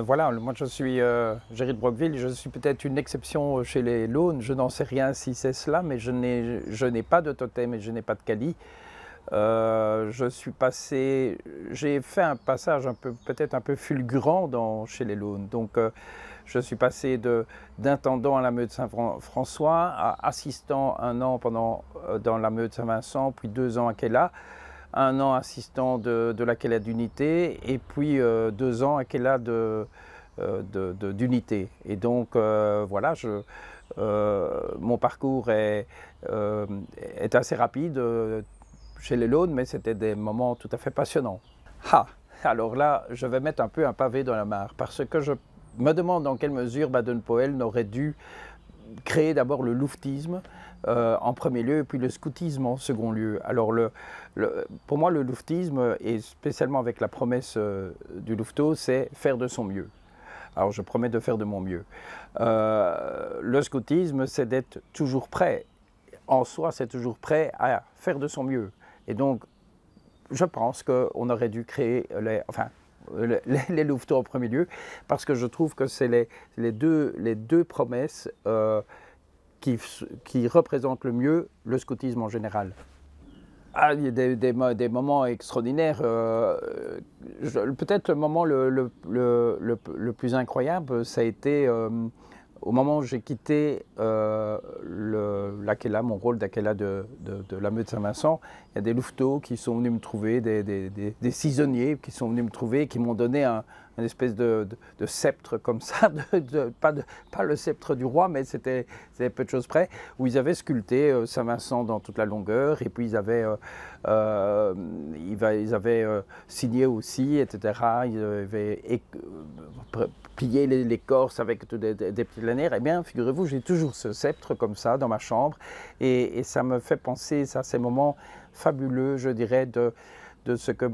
Voilà, moi je suis Géry de Broqueville, je suis peut-être une exception chez les Launes, je n'en sais rien si c'est cela, mais je n'ai pas de totem et je n'ai pas de caddie. J'ai fait un passage peut-être un peu fulgurant chez les Launes. Donc je suis passé d'intendant à la Meute Saint-François à assistant un an dans la Meute Saint-Vincent, puis 2 ans à Quella, un an assistant de la Quella d'unité, et puis 2 ans à Quella d'unité. Et donc voilà, mon parcours est assez rapide chez les Launes, mais c'était des moments tout à fait passionnants. Ah, alors là, je vais mettre un peu un pavé dans la mare, parce que je me demande dans quelle mesure Baden-Powell n'aurait dû créer d'abord le louveteasme en premier lieu, et puis le scoutisme en second lieu. Alors pour moi, le louveteasme, et spécialement avec la promesse du louveteau, c'est faire de son mieux. Alors je promets de faire de mon mieux. Le scoutisme, c'est d'être toujours prêt. En soi, c'est toujours prêt à faire de son mieux. Et donc, je pense qu'on aurait dû créer les louveteaux en premier lieu, parce que je trouve que c'est les deux promesses qui représentent le mieux le scoutisme en général. Ah, il y a des moments extraordinaires. Peut-être le moment le plus incroyable, ça a été au moment où j'ai quitté l'Aquella, mon rôle d'Aquella de la Meute Saint-Vincent. Il y a des louveteaux qui sont venus me trouver, des cisonniers qui sont venus me trouver, qui m'ont donné une espèce de sceptre comme ça, pas le sceptre du roi, mais c'était peu de choses près, où ils avaient sculpté Saint-Vincent dans toute la longueur, et puis ils avaient signé aussi, etc. Ils avaient plié l'écorce avec des petits lanières. Eh bien, figurez-vous, j'ai toujours ce sceptre comme ça dans ma chambre, et ça me fait penser à ces moments fabuleux, je dirais, de ce que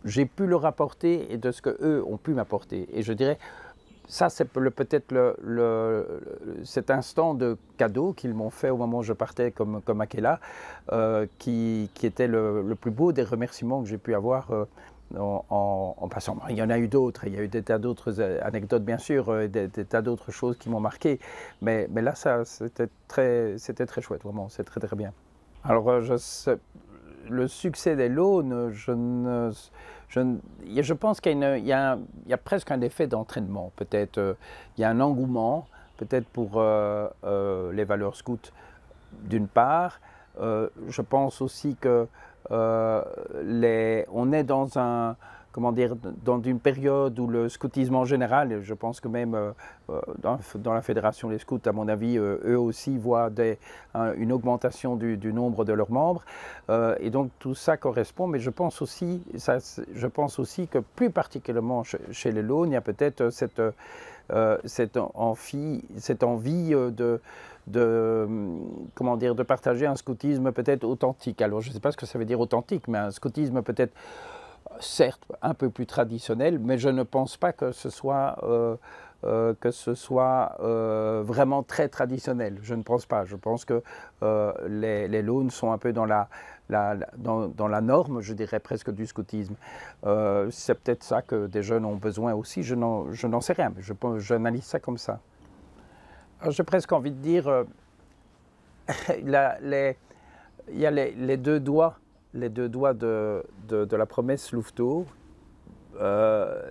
j'ai pu leur apporter et de ce qu'eux ont pu m'apporter. Et je dirais, ça c'est peut-être cet instant de cadeau qu'ils m'ont fait au moment où je partais comme Aquella, qui était le plus beau des remerciements que j'ai pu avoir en passant. Il y en a eu d'autres, il y a eu des tas d'autres anecdotes bien sûr, des tas d'autres choses qui m'ont marqué, mais là c'était très chouette, vraiment, c'est très très bien. Alors le succès des Launes, je pense qu'il y a presque un effet d'entraînement. Peut-être il y a un engouement, peut-être pour les valeurs scouts d'une part. Je pense aussi que on est dans une période où le scoutisme en général, et je pense que même dans la Fédération des scouts, à mon avis, eux aussi voient une augmentation du nombre de leurs membres. Et donc tout ça correspond, mais je pense aussi que plus particulièrement chez les Launes, il y a peut-être cette envie de partager un scoutisme peut-être authentique. Alors je ne sais pas ce que ça veut dire authentique, mais un scoutisme peut-être certes un peu plus traditionnel, mais je ne pense pas que ce soit vraiment très traditionnel. Je ne pense pas. Je pense que les Launes sont un peu dans la norme, je dirais presque, du scoutisme. C'est peut-être ça que des jeunes ont besoin aussi, je n'en sais rien, mais j'analyse ça comme ça. J'ai presque envie de dire, il y a les deux doigts de la promesse louveteau,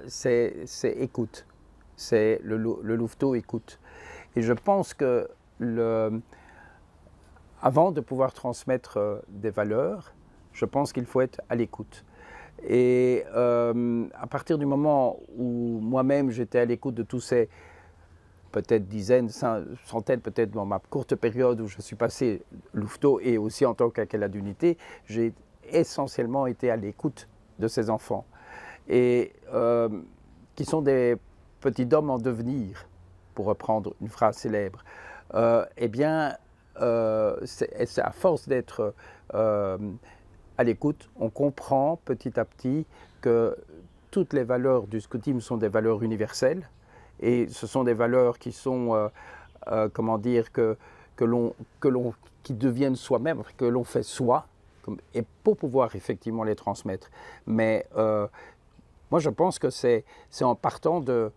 c'est écoute, c'est le louveteau écoute. Et je pense que avant de pouvoir transmettre des valeurs, je pense qu'il faut être à l'écoute. Et à partir du moment où moi-même j'étais à l'écoute de tous ces peut-être dizaines, centaines, peut-être dans ma courte période où je suis passé louveteau et aussi en tant qu'Aquella d'unité, j'ai essentiellement été à l'écoute de ces enfants, et qui sont des petits hommes en devenir, pour reprendre une phrase célèbre. Eh bien, c'est à force d'être à l'écoute, on comprend petit à petit que toutes les valeurs du scoutisme sont des valeurs universelles, et ce sont des valeurs qui sont, comment dire, qui deviennent soi-même, que l'on fait soi, et pour pouvoir effectivement les transmettre. Mais moi je pense que c'est en partant de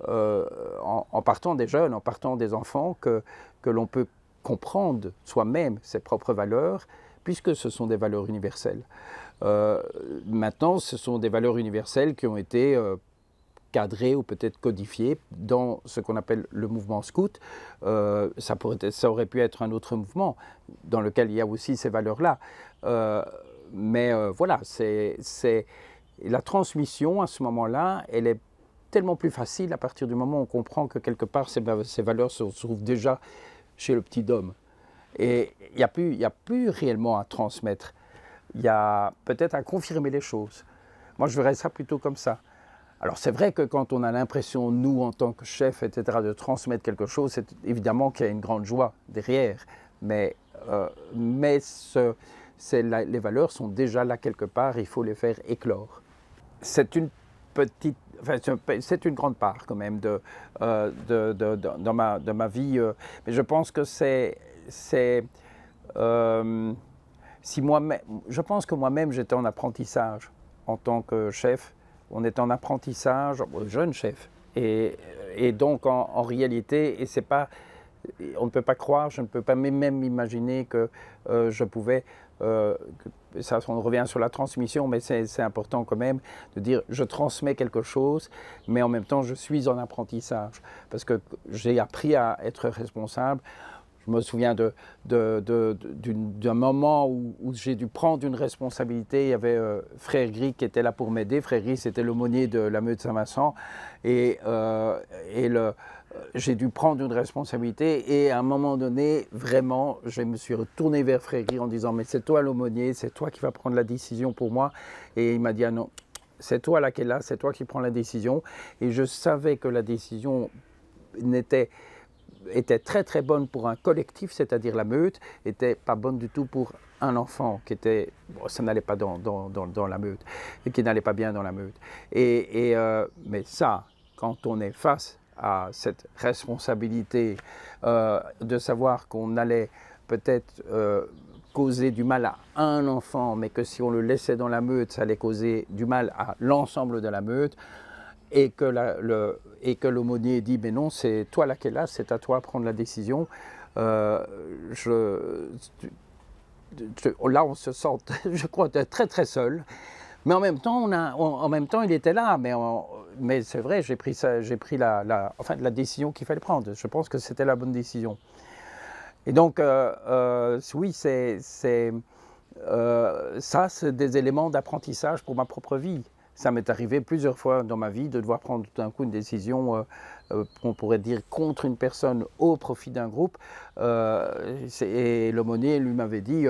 en partant des jeunes, en partant des enfants, que l'on peut comprendre soi-même ses propres valeurs, puisque ce sont des valeurs universelles. Maintenant, ce sont des valeurs universelles qui ont été cadrées ou peut-être codifiées dans ce qu'on appelle le mouvement scout. Ça aurait pu être un autre mouvement dans lequel il y a aussi ces valeurs-là. Mais voilà, la transmission à ce moment-là, elle est tellement plus facile à partir du moment où on comprend que quelque part ces valeurs se trouvent déjà chez le petit homme. Et il n'y a plus réellement à transmettre. Il y a peut-être à confirmer les choses. Moi, je verrais ça plutôt comme ça. Alors, c'est vrai que quand on a l'impression, nous, en tant que chef, etc., de transmettre quelque chose, c'est évidemment qu'il y a une grande joie derrière. Mais les valeurs sont déjà là quelque part, il faut les faire éclore. C'est une petite, enfin, c'est une grande part quand même dans ma vie. Mais je pense que je pense que moi-même j'étais en apprentissage en tant que chef. On est en apprentissage, jeune chef. Et donc en réalité, on ne peut pas croire, je ne peux pas même imaginer que je pouvais, on revient sur la transmission, mais c'est important quand même de dire je transmets quelque chose, mais en même temps je suis en apprentissage, parce que j'ai appris à être responsable. Je me souviens d'un moment où j'ai dû prendre une responsabilité. Il y avait Frère Gris qui était là pour m'aider. Frère Gris, c'était l'aumônier de la Meute Saint-Vincent. J'ai dû prendre une responsabilité. Et à un moment donné, vraiment, je me suis retourné vers Frère Gris en disant « Mais c'est toi l'aumônier, c'est toi qui vas prendre la décision pour moi. » Et il m'a dit « Ah non, c'est toi là qui est là, c'est toi qui prends la décision. » Et je savais que la décision était très très bonne pour un collectif, c'est-à-dire la meute, était pas bonne du tout pour un enfant qui était, ça n'allait pas dans la meute, et qui n'allait pas bien dans la meute. Mais ça, quand on est face à cette responsabilité de savoir qu'on allait peut-être causer du mal à un enfant, mais que si on le laissait dans la meute, ça allait causer du mal à l'ensemble de la meute, et que l'aumônier dit « mais non, c'est toi là qui es là, c'est à toi de prendre la décision », là on se sent, je crois, très très seul. Mais en même temps, il était là. Mais c'est vrai, j'ai pris la décision qu'il fallait prendre. Je pense que c'était la bonne décision. Et donc, oui, ça, c'est des éléments d'apprentissage pour ma propre vie. Ça m'est arrivé plusieurs fois dans ma vie de devoir prendre tout d'un coup une décision, on pourrait dire, contre une personne au profit d'un groupe. Et l'aumônier lui m'avait dit,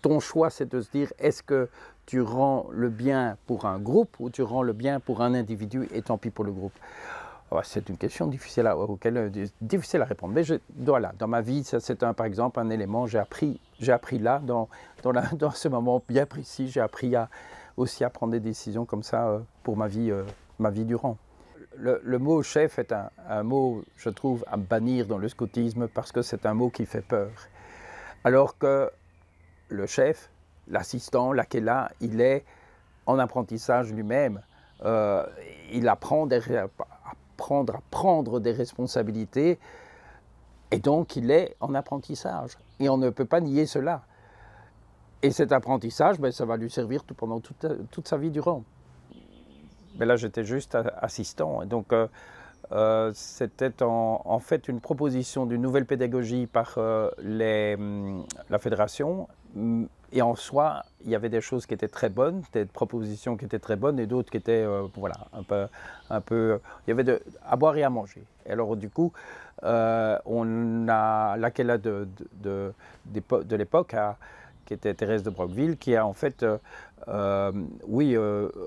ton choix c'est de se dire, est-ce que tu rends le bien pour un groupe ou tu rends le bien pour un individu et tant pis pour le groupe? C'est une question difficile à répondre. Mais voilà, dans ma vie, c'est par exemple un élément, j'ai appris là, dans ce moment bien précis, j'ai appris aussi à prendre des décisions comme ça pour ma vie durant. Le mot chef est un mot, je trouve, à bannir dans le scoutisme parce que c'est un mot qui fait peur. Alors que le chef, l'assistant, là, il est en apprentissage lui-même. Il apprend à prendre des responsabilités et donc il est en apprentissage et on ne peut pas nier cela. Et cet apprentissage, ça va lui servir pendant toute sa vie durant. Mais là j'étais juste assistant et donc c'était en fait une proposition d'une nouvelle pédagogie par la fédération. Et en soi, il y avait des choses qui étaient très bonnes, des propositions qui étaient très bonnes et d'autres qui étaient, voilà, un peu, il y avait à boire et à manger. Et alors du coup, on a laquelle de l'époque, qui était Thérèse de Broqueville, qui a en fait,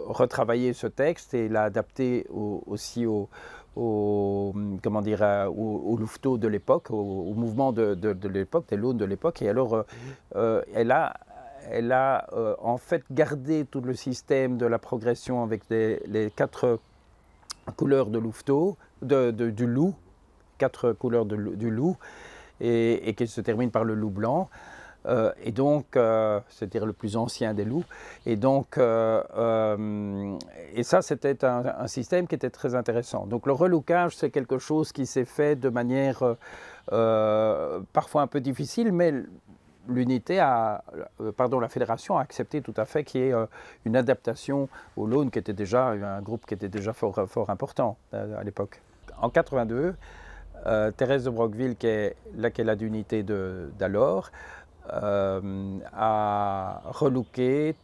retravaillé ce texte et l'a adapté aussi au louveteau de l'époque, au mouvement de l'époque, des launes de l'époque. Et alors, elle a en fait gardé tout le système de la progression avec les 4 couleurs de louveteau, du loup, 4 couleurs du loup, et qui se termine par le loup blanc. Et donc, c'est-à-dire le plus ancien des loups. Et donc, et ça, c'était un système qui était très intéressant. Donc, le relookage, c'est quelque chose qui s'est fait de manière parfois un peu difficile, mais la fédération a accepté tout à fait qu'il y ait une adaptation au Laune, qui était déjà un groupe qui était déjà fort important à l'époque. En 82, Thérèse de Broqueville, qui est la d'unité d'alors, a relooké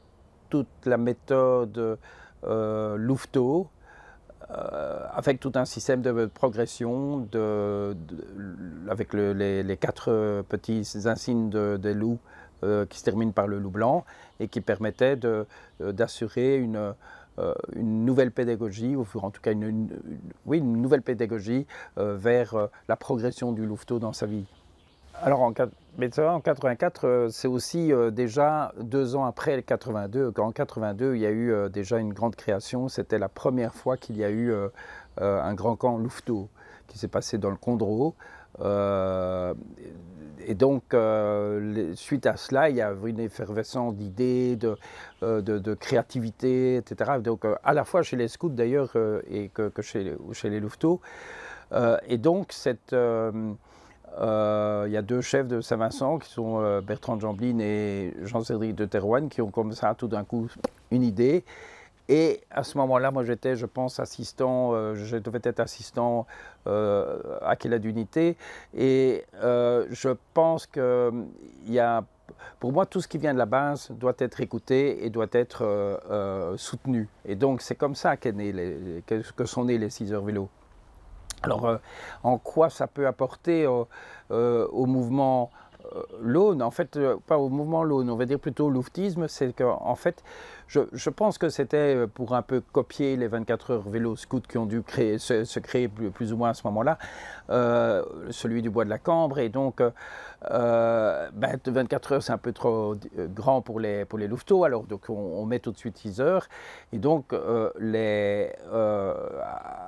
toute la méthode Louveteau, avec tout un système de progression avec les 4 petits insignes des loups qui se terminent par le loup blanc et qui permettaient d'assurer une nouvelle pédagogie, ou en tout cas une nouvelle pédagogie vers la progression du louveteau dans sa vie. Alors en 84, c'est aussi déjà 2 ans après le 82. En 82, il y a eu déjà une grande création. C'était la première fois qu'il y a eu un grand camp louveteau qui s'est passé dans le Condro. Et donc, suite à cela, il y a eu une effervescence d'idées, de créativité, etc. Donc, à la fois chez les scouts d'ailleurs et que chez les louveteaux. Et donc, il y a 2 chefs de Saint-Vincent qui sont Bertrand de Jambline et Jean-Cédric de Thérouanne qui ont comme ça tout d'un coup une idée. Et à ce moment-là, moi j'étais, je pense, assistant, je devais être assistant à Quella d'unité. Et je pense que pour moi, tout ce qui vient de la base doit être écouté et doit être soutenu. Et donc c'est comme ça que sont nés les 6 heures vélo. Alors, en quoi ça peut apporter au mouvement Laune? En fait, pas au mouvement Laune, on va dire plutôt au louvetisme. C'est qu'en fait, je pense que c'était pour un peu copier les 24 heures vélo scouts qui ont dû se créer plus ou moins à ce moment-là, celui du bois de la Cambre. Et donc, 24 heures, c'est un peu trop grand pour les louveteaux. Alors, donc, on met tout de suite 6 heures. Et donc,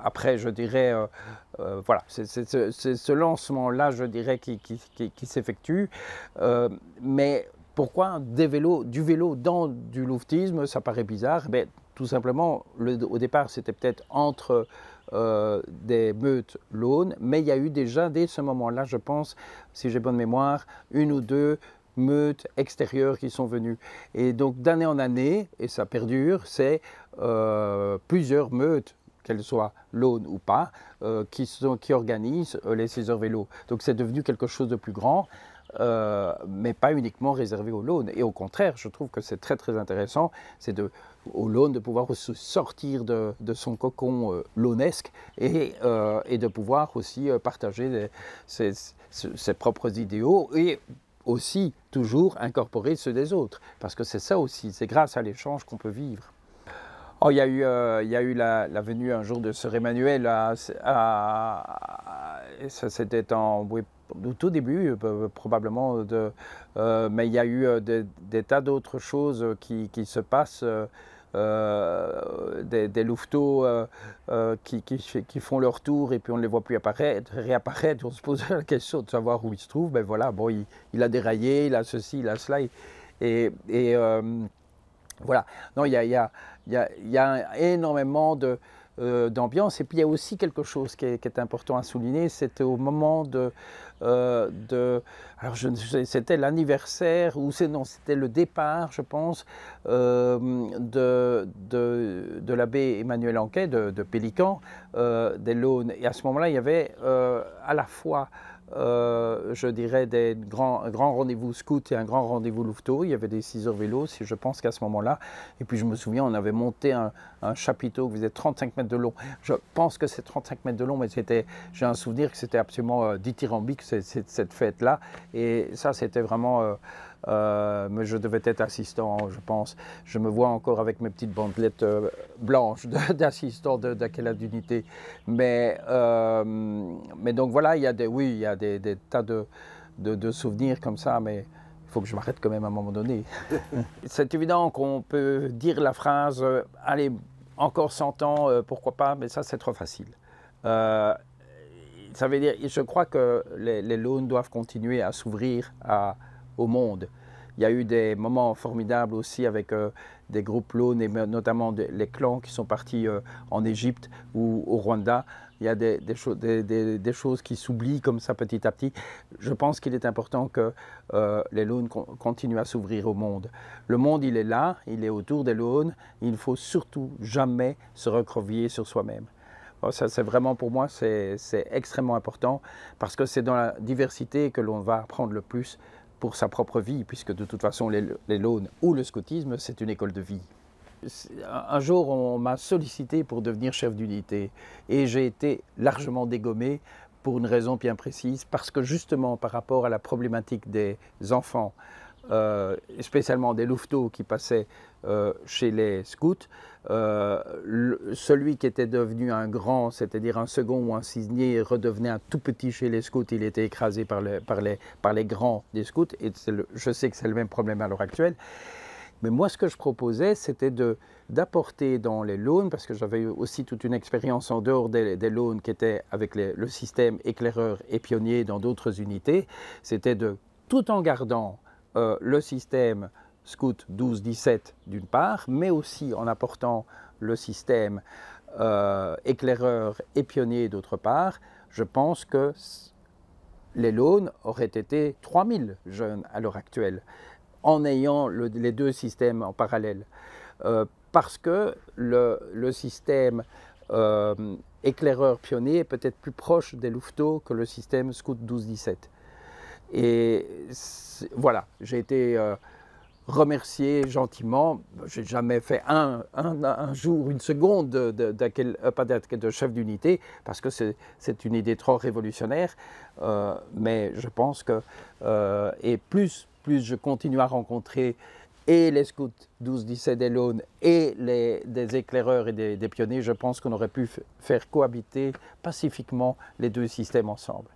après, je dirais, voilà, c'est ce lancement-là, je dirais, qui s'effectue. Mais pourquoi du vélo dans du louvetisme? Ça paraît bizarre. Mais tout simplement, au départ, c'était peut-être entre des meutes Laune, mais il y a eu déjà, dès ce moment-là, je pense, si j'ai bonne mémoire, 1 ou 2 meutes extérieures qui sont venues. Et donc, d'année en année, et ça perdure, c'est plusieurs meutes, qu'elles soient Laune ou pas, qui organisent les 6 heures vélo. Donc, c'est devenu quelque chose de plus grand. Mais pas uniquement réservé au Laune. Et au contraire, je trouve que c'est très très intéressant, c'est au Laune de pouvoir sortir de son cocon launesque et de pouvoir aussi partager ses propres idéaux et aussi toujours incorporer ceux des autres. Parce que c'est ça aussi, c'est grâce à l'échange qu'on peut vivre. Oh, il y a eu la venue un jour de Sœur Emmanuel, ça c'était au tout début probablement, mais il y a eu des tas d'autres choses qui se passent, des louveteaux qui font leur tour et puis on ne les voit plus réapparaître, on se pose la question de savoir où ils se trouvent. Ben voilà, bon, il a déraillé, il a ceci, il a cela, et voilà. Non, il y a énormément d'ambiance. Et puis il y a aussi quelque chose qui est important à souligner, c'était au moment alors c'était l'anniversaire, ou c'était le départ, je pense, de l'abbé Emmanuel Anquet de Pélican, des Launes. Et à ce moment-là, il y avait à la fois je dirais un grand rendez-vous scout et un grand rendez-vous louveteau. Il y avait des 6 heures vélo, je pense qu'à ce moment-là. Et puis je me souviens, on avait monté un chapiteau qui faisait 35 mètres de long. Je pense que c'est 35 mètres de long, mais j'ai un souvenir que c'était absolument dithyrambique, cette fête-là. Et ça, c'était vraiment... mais je devais être assistant, je pense. Je me vois encore avec mes petites bandelettes blanches d'assistant d'Aquella d'unité. Mais donc voilà, il y a des tas de souvenirs comme ça, mais il faut que je m'arrête quand même à un moment donné. C'est évident qu'on peut dire la phrase « Allez, encore 100 ans, pourquoi pas ?» mais ça, c'est trop facile. Ça veut dire, je crois que les Launes doivent continuer à s'ouvrir au monde. Il y a eu des moments formidables aussi avec des groupes Lone et notamment les clans qui sont partis en Égypte ou au Rwanda. Il y a des choses qui s'oublient comme ça petit à petit. Je pense qu'il est important que les Lone continuent à s'ouvrir au monde. Le monde, il est là, il est autour des Lone. Il ne faut surtout jamais se recroqueviller sur soi-même. Ça, c'est vraiment, pour moi, c'est extrêmement important parce que c'est dans la diversité que l'on va apprendre le plus pour sa propre vie, puisque de toute façon, les Lone ou le scoutisme, c'est une école de vie. Un jour, on m'a sollicité pour devenir chef d'unité et j'ai été largement dégommé pour une raison bien précise, parce que justement par rapport à la problématique des enfants, spécialement des louveteaux qui passaient chez les scouts, celui qui était devenu un grand, c'est-à-dire un second ou un cisnier, redevenait un tout petit chez les scouts, il était écrasé par les grands des scouts, et je sais que c'est le même problème à l'heure actuelle. Mais moi, ce que je proposais, c'était d'apporter dans les Lone, parce que j'avais aussi toute une expérience en dehors des Lone qui était avec le système éclaireur et pionnier dans d'autres unités, c'était tout en gardant le système Scout 12-17 d'une part, mais aussi en apportant le système éclaireur et pionnier d'autre part, je pense que les Lone auraient été 3000 jeunes à l'heure actuelle, en ayant les deux systèmes en parallèle. Parce que le système éclaireur pionnier est peut-être plus proche des louveteaux que le système Scout 12-17. Et voilà, j'ai été remercié gentiment. Je n'ai jamais fait un jour, une seconde de chef d'unité, parce que c'est une idée trop révolutionnaire. Mais je pense que, et plus je continue à rencontrer et les scouts 12-17 des Lone et des éclaireurs et des pionniers, je pense qu'on aurait pu faire cohabiter pacifiquement les deux systèmes ensemble.